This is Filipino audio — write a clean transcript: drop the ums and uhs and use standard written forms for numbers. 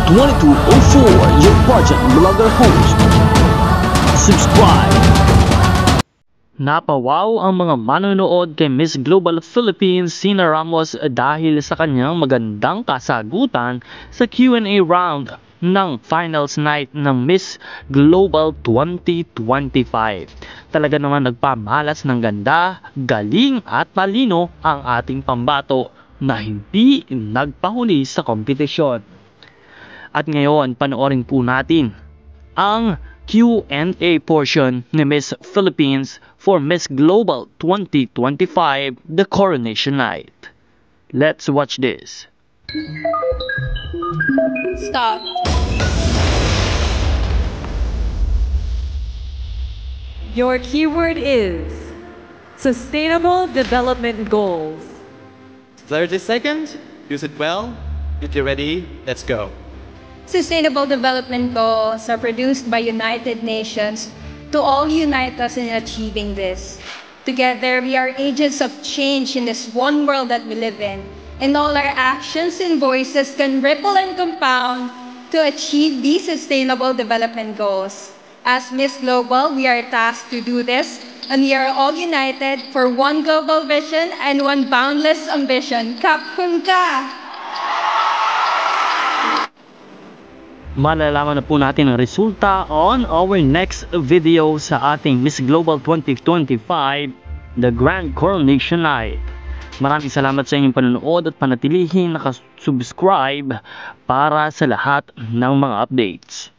2204, your budget vlogger host. Subscribe! Napawaw ang mga manonood kay Miss Global Philippines Sina Ramos dahil sa kanyang magandang kasagutan sa Q&A round ng finals night ng Miss Global 2025. Talaga naman nagpamalas ng ganda, galing at talino ang ating pambato na hindi nagpahuli sa kompetisyon. At ngayon, panoorin po natin ang Q&A portion ni Miss Philippines for Miss Global 2025, the Coronation Night. Let's watch this. Stop. Your keyword is Sustainable Development Goals. 30 seconds. Use it well. If you're ready, let's go. Sustainable Development Goals are produced by United Nations to all unite us in achieving this. Together, we are agents of change in this one world that we live in, and all our actions and voices can ripple and compound to achieve these Sustainable Development Goals. As Miss Global, we are tasked to do this, and we are all united for one global vision and one boundless ambition. Kapkun ka! Malalaman na po natin ang resulta on our next video sa ating Miss Global 2025, the Grand Coronation Night. Maraming salamat sa inyong panonood at panatilihin nakasubscribe para sa lahat ng mga updates.